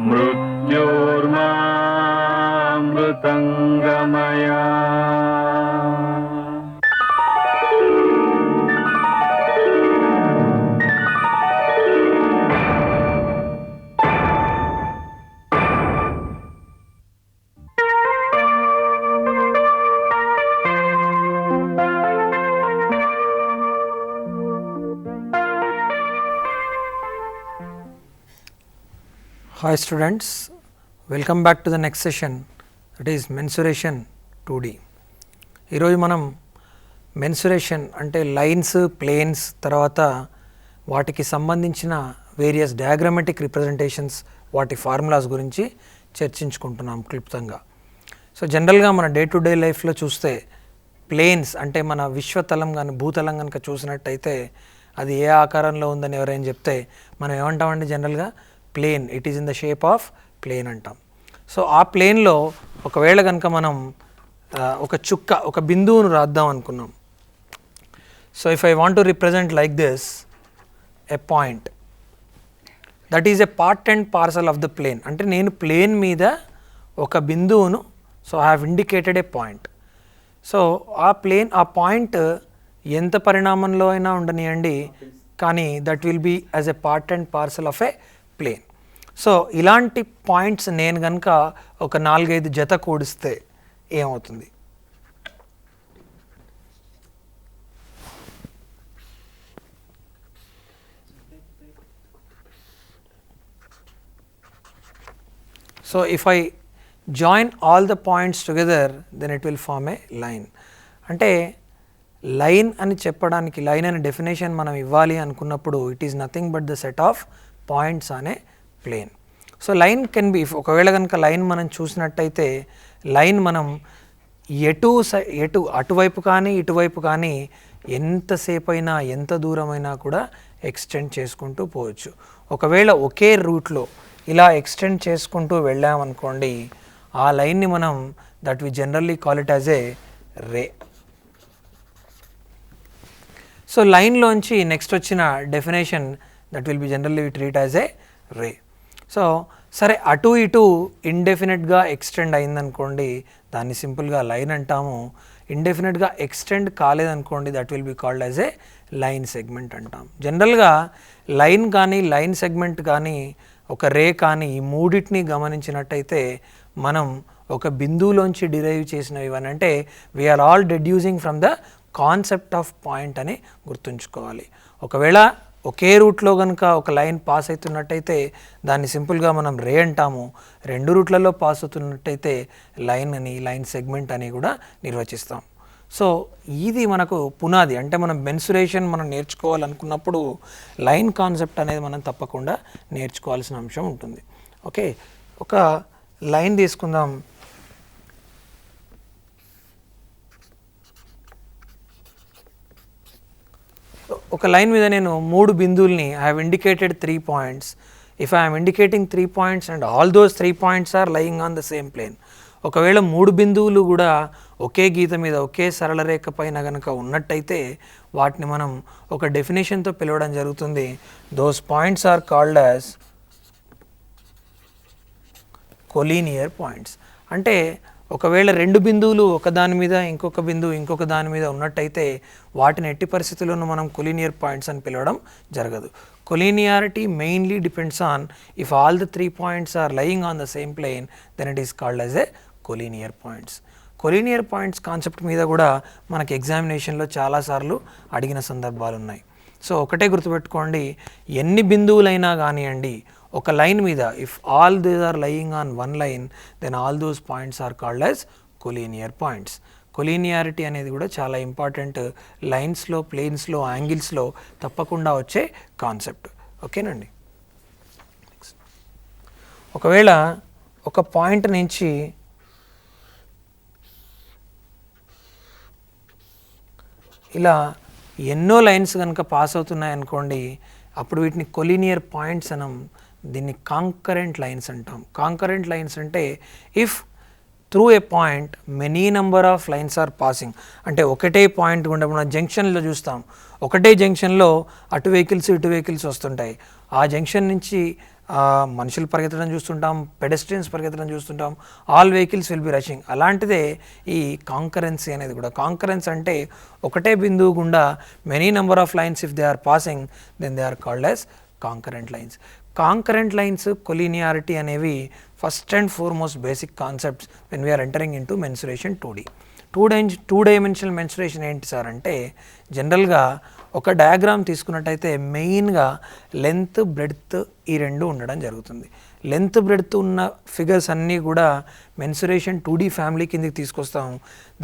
మృత్యోర్మామృతంగమయా. Hi students, welcome back to the next session, that is mensuration 2D. ఈరోజు మనం mensuration అంటే lines, planes, తర్వాత వాటికి సంబంధించిన వేరియస్ డయాగ్రామెటిక్ రిప్రజెంటేషన్స్, వాటి ఫార్ములాస్ గురించి చర్చించుకుంటున్నాం క్లుప్తంగా. సో జనరల్గా మన డే టు డే లైఫ్లో చూస్తే ప్లేన్స్ అంటే మన విశ్వతలం కానీ భూతలం కనుక చూసినట్టయితే అది ఏ ఆకారంలో ఉందని ఎవరైనా చెప్తే మనం ఏమంటామండి జనరల్గా plane, it is in the shape of plane అంటాం. సో ఆ ప్లేన్లో ఒకవేళ కనుక మనం ఒక చుక్క, ఒక బిందువును రాద్దాం అనుకున్నాం. So if I want to represent like this a point, that is a part and parcel of the plane. అంటే నేను ప్లేన్ మీద ఒక బిందువును, so I have indicated a point. So ఆ ప్లేన్, ఆ పాయింట్ ఎంత పరిణామంలో అయినా ఉండనియండి, కానీ that will be as a part and parcel of a plane. So ఇలాంటి పాయింట్స్ నేను కనుక ఒక 4-5 జత కూడిస్తే ఏమవుతుంది? So if I join all the points together then it will form a line. అంటే లైన్ అని చెప్పడానికి, లైన్ అనే డెఫినేషన్ మనం ఇవ్వాలి అనుకున్నప్పుడు it is nothing but the set of points అనే plane. So line can be, ఒకవేళ కనుక లైన్ మనం చూసినట్టయితే లైన్ మనం ఎటు అటువైపు కానీ ఇటువైపు కానీ ఎంతసేపు అయినా ఎంత దూరమైనా కూడా ఎక్స్టెండ్ చేసుకుంటూ పోవచ్చు. ఒకవేళ ఒకే రూట్లో ఇలా ఎక్స్టెండ్ చేసుకుంటూ వెళ్ళామనుకోండి, ఆ లైన్ని మనం that we generally call it as a ray. So లైన్లోంచి నెక్స్ట్ వచ్చిన definition that will be generally we treat as a ray. So సరే, అటు ఇటు ఇండెఫినెట్గా ఎక్స్టెండ్ అయిందనుకోండి, దాన్ని సింపుల్గా లైన్ అంటాము. ఇండెఫినెట్గా ఎక్స్టెండ్ కాలేదనుకోండి, that will be called as a line segment అంటాం. జనరల్గా లైన్ కానీ, లైన్ సెగ్మెంట్ కానీ, ఒక రే కానీ, ఈ మూడింటిని గమనించినట్టయితే మనం ఒక బిందువులోంచి డిరైవ్ చేసినవి అని అంటే we're all deducing from the concept of point అని గుర్తుంచుకోవాలి. ఒకవేళ ఒకే రూట్లో కనుక ఒక లైన్ పాస్ అవుతున్నట్టయితే దాన్ని సింపుల్గా మనం రే అంటాము. 2 రూట్లలో పాస్ అవుతున్నట్టయితే లైన్ అని, లైన్ సెగ్మెంట్ అని కూడా నిర్వచిస్తాం. సో ఇది మనకు పునాది. అంటే మనం మెన్సురేషన్ మనం నేర్చుకోవాలనుకున్నప్పుడు లైన్ కాన్సెప్ట్ అనేది మనం తప్పకుండా నేర్చుకోవాల్సిన అంశం ఉంటుంది. ఓకే, ఒక లైన్ తీసుకుందాం. ఒక లైన్ మీద నేను 3 బిందువుల్ని I have indicated 3 points. If I am indicating 3 points and all those 3 points are lying on the same plane, ఒకవేళ 3 బిందువులు కూడా ఒకే గీత మీద, ఒకే సరళ రేఖ పైన కనుక ఉన్నట్టయితే వాటిని మనం ఒక డెఫినేషన్తో పిలవడం జరుగుతుంది. Those points are called as collinear points. అంటే ఒకవేళ 2 బిందువులు ఒకదాని మీద, ఇంకొక బిందువు ఇంకొక దాని మీద ఉన్నట్టయితే వాటిని ఎట్టి పరిస్థితుల్లోనూ మనం కొలీనియర్ పాయింట్స్ అని పిలవడం జరగదు. Collinearity mainly depends on if all the 3 points are lying on the same plane, then it is called as a collinear points. Collinear points concept మీద కూడా మనకి ఎగ్జామినేషన్లో చాలాసార్లు అడిగిన సందర్భాలు ఉన్నాయి. సో ఒకటే గుర్తుపెట్టుకోండి, ఎన్ని బిందువులైనా కానివ్వండి ఒక లైన్ మీద, if all these are lying on one line, then all those points are called as collinear points. Collinearity అనేది కూడా చాలా ఇంపార్టెంట్ లైన్స్లో, ప్లేన్స్లో, యాంగిల్స్లో తప్పకుండా వచ్చే కాన్సెప్ట్. ఓకేనండి. ఒకవేళ ఒక పాయింట్ నుంచి ఇలా ఎన్నో లైన్స్ కనుక పాస్ అవుతున్నాయి అనుకోండి, అప్పుడు వీటిని కొలీనియర్ పాయింట్స్ అనం. దీన్ని కాంకరెంట్ లైన్స్ అంటాం. కాంకరెంట్ లైన్స్ అంటే if through a point many number of lines are passing. అంటే ఒకటే పాయింట్ గుండా మనం జంక్షన్లో చూస్తాం, ఒకటే జంక్షన్లో అటు వెహికల్స్ ఇటు వెహికల్స్ వస్తుంటాయి. ఆ జంక్షన్ నుంచి మనుషులు పరిగెత్తడం చూస్తుంటాం, పెడెస్ట్రియన్స్ పరిగెత్తడం చూస్తుంటాం, all vehicles will be rushing. అలాంటిదే ఈ కాంకరెన్సీ అనేది కూడా. కాంకరెన్స్ అంటే ఒకటే బిందువు గుండా many number of lines if they are passing then they are called as concurrent lines. Concurrent lines, collinearity అనేవి first and foremost basic concepts when we're entering into mensuration 2D. Two dimensional mensuration ఏంటి sir అంటే, జనరల్గా ఒక diagram తీసుకున్నట్టయితే మెయిన్గా length breadth ఈ రెండు ఉండడం జరుగుతుంది. లెంత్ బ్రెడ్త్ ఉన్న ఫిగర్స్ అన్నీ కూడా మెన్సురేషన్ 2D ఫ్యామిలీ కిందకి తీసుకొస్తాం.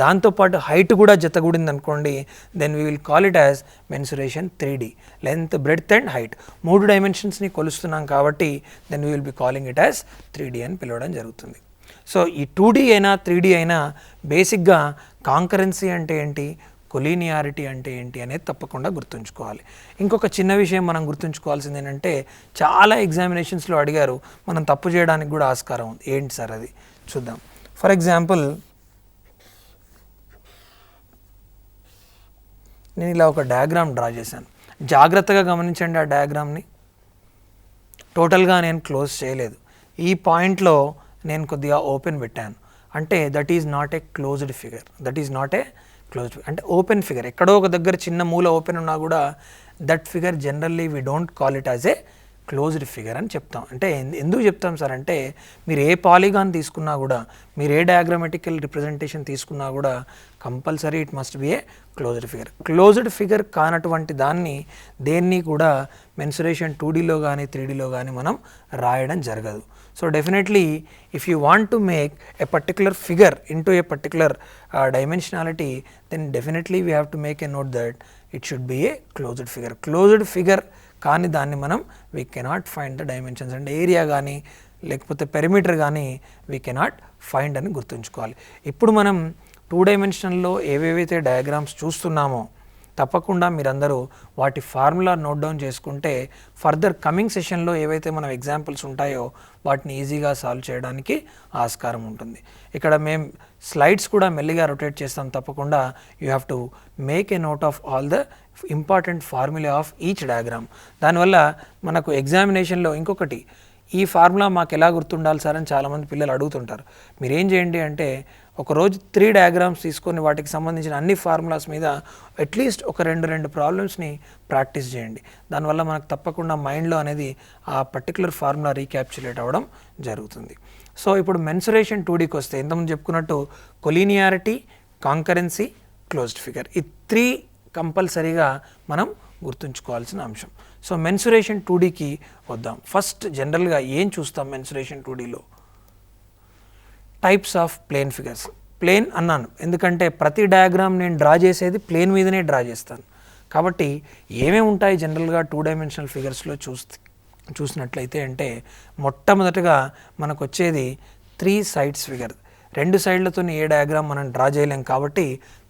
దాంతోపాటు హైట్ కూడా జతగూడింది అనుకోండి, then we will call it as mensuration 3D. Length breadth and height 3 డైమెన్షన్స్ని కొలుస్తున్నాం కాబట్టి then we will be calling it as 3D అని పిలవడం జరుగుతుంది. సో ఈ 2D అయినా 3D అయినా బేసిక్గా కాంకరెన్సీ అంటే ఏంటి, కొలీనియారిటీ అంటే ఏంటి అనేది తప్పకుండా గుర్తుంచుకోవాలి. ఇంకొక చిన్న విషయం మనం గుర్తుంచుకోవాల్సింది ఏంటంటే, చాలా ఎగ్జామినేషన్స్లో అడిగారు, మనం తప్పు చేయడానికి కూడా ఆస్కారం ఉంది. ఏంటి సార్ అది చూద్దాం. ఫర్ ఎగ్జాంపుల్, నేను ఇలా ఒక డయాగ్రామ్ డ్రా చేశాను. జాగ్రత్తగా గమనించండి ఆ డయాగ్రామ్ని. టోటల్గా నేను క్లోజ్ చేయలేదు. ఈ పాయింట్లో నేను కొద్దిగా ఓపెన్ పెట్టాను. అంటే that is not a closed figure. That is not a closed figure. అంటే ఓపెన్ ఫిగర్. ఎక్కడో ఒక దగ్గర చిన్న మూల ఓపెన్ ఉన్నా కూడా that figure generally we don't call it as A closed figure అని చెప్తాం. అంటే ఎందుకు చెప్తాం సార్ అంటే, మీరు ఏ పాలిగాన్ తీసుకున్నా కూడా, మీరు ఏ డయాగ్రామెటికల్ రిప్రజెంటేషన్ తీసుకున్నా కూడా compulsory it must be A closed figure. Closed figure కానటువంటి దాన్ని దేన్ని కూడా మెన్సురేషన్ 2Dలో కానీ 3Dలో కానీ మనం రాయడం జరగదు. So definitely if you want to make a particular figure into a particular dimensionality, then definitely we have to make a note that it should be a closed figure. Closed figure కానీ దాన్ని మనం we cannot find the dimensions and area కానీ లేకపోతే perimeter కానీ we cannot find అని గుర్తుంచుకోవాలి. ఇప్పుడు మనం 2 డైమెన్షన్లో ఏవేవైతే డయాగ్రామ్స్ చూస్తున్నామో తప్పకుండా మీరందరూ వాటి ఫార్ములా నోట్ డౌన్ చేసుకుంటే ఫర్దర్ కమింగ్ సెషన్లో ఏవైతే మనం ఎగ్జాంపుల్స్ ఉంటాయో వాటిని ఈజీగా సాల్వ్ చేయడానికి ఆస్కారం ఉంటుంది. ఇక్కడ మేము స్లైడ్స్ కూడా మెల్లిగా రొటేట్ చేస్తాం. తప్పకుండా you have to make a note of all the important formula of each diagram. దానివల్ల మనకు ఎగ్జామినేషన్లో ఇంకొకటి, ఈ ఫార్ములా మాకు ఎలా గుర్తుండాలి సార్ అని చాలామంది పిల్లలు అడుగుతుంటారు. మీరేం చేయండి అంటే, ఒకరోజు 3 డయాగ్రామ్స్ తీసుకొని వాటికి సంబంధించిన అన్ని ఫార్ములాస్ మీద అట్లీస్ట్ ఒక రెండు ప్రాబ్లమ్స్ని ప్రాక్టీస్ చేయండి. దానివల్ల మనకు తప్పకుండా మైండ్లో అనేది ఆ పర్టికులర్ ఫార్ములా రీక్యాప్చులేట్ అవ్వడం జరుగుతుంది. సో ఇప్పుడు మెన్సురేషన్ 2Dకి వస్తే ఇంతకుముందు చెప్పుకున్నట్టు కొలీనియారిటీ, కాంకరెన్సీ, క్లోజ్డ్ ఫిగర్, ఈ 3 కంపల్సరీగా మనం గుర్తుంచుకోవాల్సిన అంశం. సో మెన్సురేషన్ 2Dకి వద్దాం. ఫస్ట్ జనరల్గా ఏం చూస్తాం మెన్సురేషన్ 2Dలో? Types of plane figures. Plane అన్నాను ఎందుకంటే ప్రతి డయాగ్రామ్ నేను డ్రా చేసేది ప్లేన్ మీదనే డ్రా చేస్తాను. కాబట్టి ఏమేమి ఉంటాయి జనరల్గా 2 డైమెన్షనల్ ఫిగర్స్లో చూసినట్లయితే అంటే, మొట్టమొదటిగా మనకు వచ్చేది 3 సైడ్స్ ఫిగర్. 2 సైడ్లతో ఏ డయాగ్రామ్ మనం డ్రా చేయలేం కాబట్టి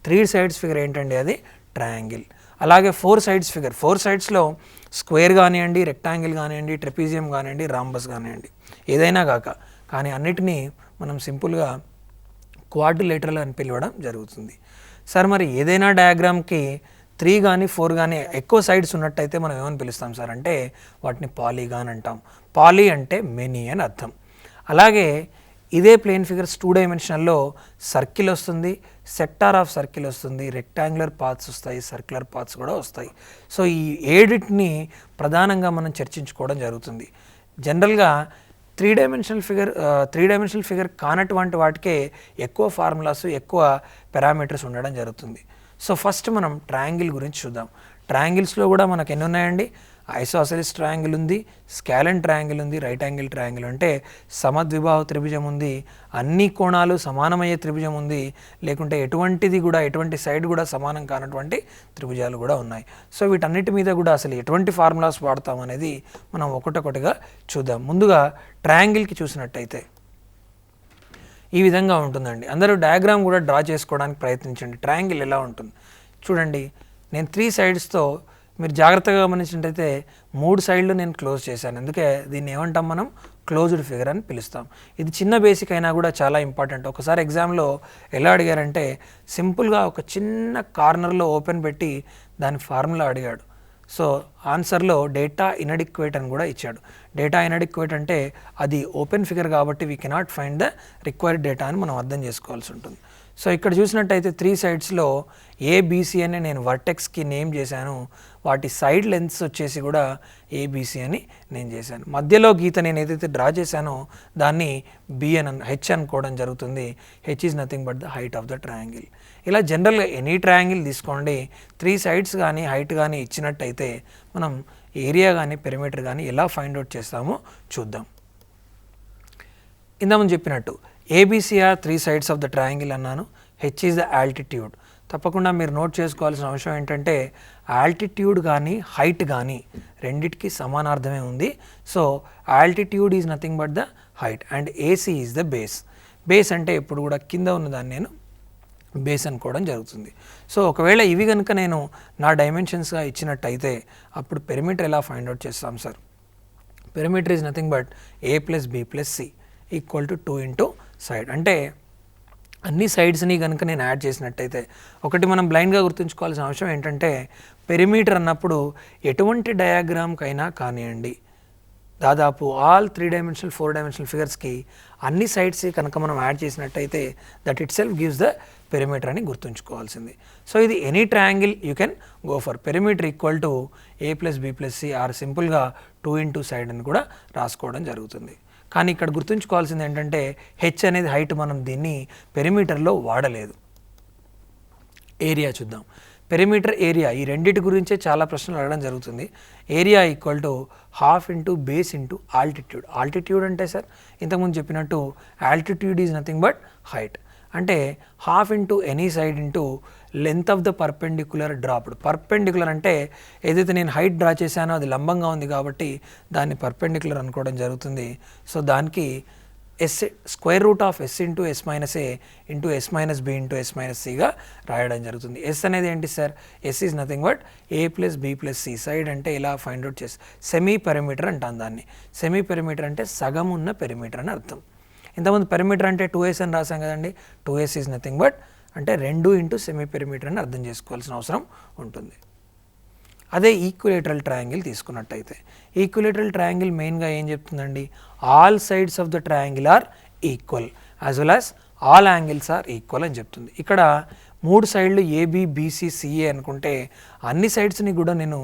3 సైడ్స్ ఫిగర్ ఏంటండి, అది ట్రయాంగిల్. అలాగే 4 సైడ్స్ ఫిగర్. 4 సైడ్స్లో స్క్వేర్ కానివ్వండి, రెక్టాంగిల్ కానివ్వండి, ట్రెపీజియం కానివ్వండి, రాంబస్ కానివ్వండి, ఏదైనా కానీ అన్నిటినీ మనం సింపుల్గా క్వాడ్రిలేటరల్ అని పిలవడం జరుగుతుంది. సార్ మరి ఏదైనా డయాగ్రామ్కి 3 కానీ 4 కానీ ఎక్కువ సైడ్స్ ఉన్నట్టయితే మనం ఏమని పిలుస్తాం సార్ అంటే, వాటిని పాలీగాన్ అంటాం. పాలీ అంటే మెనీ అని అర్థం. అలాగే ఇదే ప్లేన్ ఫిగర్స్ 2 డైమెన్షనల్లో సర్కిల్ వస్తుంది, సెక్టార్ ఆఫ్ సర్కిల్ వస్తుంది, రెక్టాంగులర్ పాత్స్ వస్తాయి, సర్క్యులర్ పాత్స్ కూడా వస్తాయి. సో ఈ 7ని ప్రధానంగా మనం చర్చించుకోవడం జరుగుతుంది. జనరల్గా 3 డైమెన్షనల్ ఫిగర్ కానటువంటి వాటికే ఎక్కువ ఫార్ములాస్, ఎక్కువ పారామీటర్స్ ఉండడం జరుగుతుంది. సో ఫస్ట్ మనం ట్రయాంగిల్ గురించి చూద్దాం. ట్రయాంగిల్స్లో కూడా మనకు ఎన్ని ఉన్నాయండి? ఐసోసెలిస్ ట్రయాంగిల్ ఉంది, స్కాలెన్ ట్రయాంగిల్ ఉంది, రైట్ యాంగిల్ ట్రయాంగిల్ అంటే సమద్విబాహు త్రిభుజం ఉంది, అన్ని కోణాలు సమానమయ్యే త్రిభుజం ఉంది, లేకుంటే ఎటువంటి సైడ్ కూడా సమానం కానటువంటి త్రిభుజాలు కూడా ఉన్నాయి. సో వీటన్నిటి మీద కూడా అసలు ఎటువంటి ఫార్ములాస్ వాడతాం అనేది మనం ఒకటొకటిగా చూద్దాం. ముందుగా ట్రయాంగిల్కి చూసినట్టయితే ఈ విధంగా ఉంటుందండి. అందరూ డయాగ్రామ్ కూడా డ్రా చేసుకోవడానికి ప్రయత్నించండి. ట్రయాంగిల్ ఎలా ఉంటుంది చూడండి. నేను 3 సైడ్స్తో మీరు జాగ్రత్తగా గమనించినట్టయితే 3 సైడ్లు నేను క్లోజ్ చేశాను. అందుకే దీన్ని ఏమంటాం మనం క్లోజ్డ్ ఫిగర్ అని పిలుస్తాం. ఇది చిన్న బేసిక్ అయినా కూడా చాలా ఇంపార్టెంట్. ఒకసారి ఎగ్జామ్లో ఎలా అడిగారంటే సింపుల్గా ఒక చిన్న కార్నర్లో ఓపెన్ పెట్టి దాని ఫార్ములా అడిగాడు. సో ఆన్సర్లో డేటా ఇన్అడిక్వేట్ అని కూడా ఇచ్చాడు. డేటా ఇన్అడిక్వేట్ అంటే అది ఓపెన్ ఫిగర్ కాబట్టి we cannot find the required data అని మనం అర్థం చేసుకోవాల్సి ఉంటుంది. సో ఇక్కడ చూసినట్టయితే 3 సైడ్స్లో ఏబిసి అని నేను వర్టెక్స్కి నేమ్ చేశాను. వాటి సైడ్ లెంత్స్ వచ్చేసి కూడా ఏబిసి అని నేను చేశాను. మధ్యలో గీత నేను ఏదైతే డ్రా చేశానో దాన్ని హెచ్ అనుకోవడం జరుగుతుంది. H is nothing but the height of the triangle. ఇలా జనరల్గా ఎనీ ట్రయాంగిల్ తీసుకోండి, 3 సైడ్స్ కానీ హైట్ కానీ ఇచ్చినట్టయితే మనం ఏరియా కానీ పెరిమీటర్ కానీ ఎలా ఫైండ్ అవుట్ చేస్తామో చూద్దాం. ఇంతకుముందు చెప్పినట్టు A B C are 3 sides of the triangle అన్నాను. H is the altitude. తప్పకుండా మీరు నోట్ చేసుకోవాల్సిన అంశం ఏంటంటే ఆల్టిట్యూడ్ కానీ హైట్ కానీ రెండిటికి సమానార్థమే ఉంది. So altitude is nothing but the height and AC is the base. Base అంటే ఎప్పుడు కూడా కింద ఉన్నదాన్ని నేను బేస్ అనుకోవడం జరుగుతుంది. సో ఒకవేళ ఇవి కనుక నేను నా డైమెన్షన్స్గా ఇచ్చినట్టయితే అప్పుడు పెరిమీటర్ ఎలా ఫైండ్ అవుట్ చేస్తాం sir? Perimeter is nothing but A plus B plus c equal to 2 into side. అంటే అన్ని సైడ్స్ని కనుక నేను యాడ్ చేసినట్టయితే ఒకటి మనం బ్లైండ్గా గుర్తుంచుకోవాల్సిన అవసరం ఏంటంటే పెరిమీటర్ అన్నప్పుడు ఎటువంటి డయాగ్రామ్కైనా కానివ్వండి, దాదాపు ఆల్ 3 డైమెన్షనల్ 4 డైమెన్షనల్ ఫిగర్స్కి అన్ని సైడ్స్ కనుక మనం యాడ్ చేసినట్టయితే that itself gives the perimeter అని గుర్తుంచుకోవాల్సింది. సో ఇది any triangle you can go for perimeter equal to a plus B plus c or సింపుల్గా 2 ఇంటూ సైడ్ అని కూడా రాసుకోవడం జరుగుతుంది. కానీ ఇక్కడ గుర్తుంచుకోవాల్సింది ఏంటంటే హెచ్ అనేది హైట్, మనం దీన్ని పెరిమీటర్లో వాడలేదు. ఏరియా చూద్దాం. పెరిమీటర్ ఏరియా ఈ రెండింటి గురించే చాలా ప్రశ్నలు అడగడం జరుగుతుంది. Area equal to half into base into altitude. Altitude అంటే సార్ ఇంతకుముందు చెప్పినట్టు altitude is nothing but height. అంటే half into any side into length of the perpendicular dropped. Perpendicular అంటే ఏదైతే నేను హైట్ డ్రా చేశానో అది లంబంగా ఉంది కాబట్టి దాన్ని పర్పెండిక్యులర్ అనుకోవడం జరుగుతుంది. సో దానికి S square root of S into S minus A into S minus B into S minus సిగా రాయడం జరుగుతుంది. ఎస్ అనేది ఏంటి sir? S is nothing but A plus B plus C. Side అంటే ఇలా ఫైండ్ అవుట్ చేసి semi perimeter అంటాం దాన్ని. సెమీ పెరిమీటర్ అంటే సగం ఉన్న పెరిమీటర్ అని అర్థం. ఇంతకుముందు పెరిమీటర్ అంటే 2s అని రాసాం కదండి. 2s ఈజ్ నథింగ్ బట్ అంటే 2 ఇంటూ సెమీ పెరిమీటర్ అని అర్థం చేసుకోవాల్సిన అవసరం ఉంటుంది. అదే ఈక్విలేటరల్ ట్రయాంగిల్ తీసుకున్నట్టయితే ఈక్విలేటరల్ ట్రయాంగిల్ మెయిన్గా ఏం చెప్తుందండి? All sides of the triangle are equal as well as all angles are equal అని చెప్తుంది. ఇక్కడ 3 సైడ్లు ఏబి బీసీ సిఏ అనుకుంటే అన్ని సైడ్స్ని కూడా నేను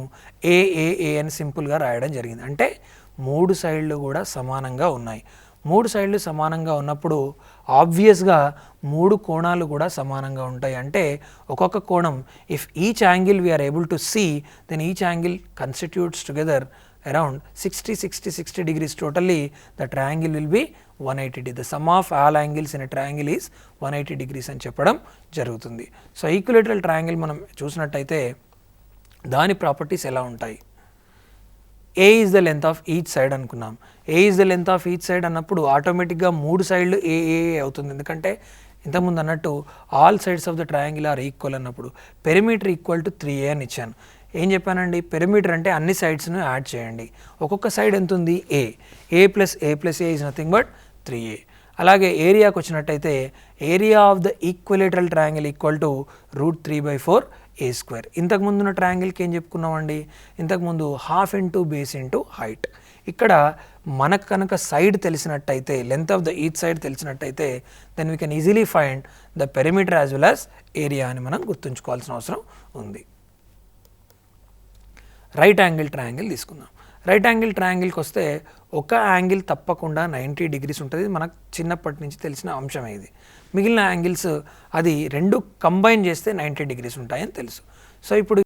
ఏఏఏ అని సింపుల్గా రాయడం జరిగింది. అంటే 3 సైడ్లు కూడా సమానంగా ఉన్నాయి. 3 సైడ్లు సమానంగా ఉన్నప్పుడు ఆబ్వియస్గా 3 కోణాలు కూడా సమానంగా ఉంటాయి. అంటే ఒక్కొక్క కోణం if each angle we are able to see then each angle constitutes together around 60 degrees. Totally the triangle will be 180 degrees. The sum of all angles in a triangle is 180 degrees అని చెప్పడం జరుగుతుంది. సో ఈక్విలేటరల్ ట్రయాంగిల్ మనం చూసినట్టయితే దాని properties ఎలా ఉంటాయి? A is the length of each side అనుకున్నాం. A is the length of each side అన్నప్పుడు ఆటోమేటిక్గా 3 సైడ్లు ఏఏ అవుతుంది. ఎందుకంటే ఇంతకుముందు అన్నట్టు all sides of the triangle are equal అన్నప్పుడు పెరిమీటర్ ఈక్వల్ టు 3a అని ఇచ్చాను. ఏం చెప్పానండి? పెరిమీటర్ అంటే అన్ని సైడ్స్ను యాడ్ చేయండి. ఒక్కొక్క సైడ్ ఎంత ఉంది? A plus A is nothing but 3a. అలాగే ఏరియాకి వచ్చినట్టయితే area of the equilateral triangle equal to √3/4 a square. ఇంతకుముందు ఉన్న ట్రయాంగిల్కి ఏం చెప్పుకున్నామండి? ఇంతకుముందు half into base into height. ఇక్కడ మనకు కనుక సైడ్ తెలిసినట్టయితే length of the each side తెలిసినట్టయితే then we can easily find the perimeter as well as area అని మనం గుర్తుంచుకోవాల్సిన అవసరం ఉంది. రైట్ యాంగిల్ ట్రయాంగిల్ తీసుకుందాం. రైట్ యాంగిల్ ట్రయాంగిల్కి వస్తే ఒక యాంగిల్ తప్పకుండా 90 degrees ఉంటుంది. మనకు చిన్నప్పటి నుంచి తెలిసిన అంశమే ఇది. మిగిలిన యాంగిల్స్ అది 2 కంబైన్ చేస్తే 90 degrees ఉంటాయని తెలుసు. సో ఇప్పుడు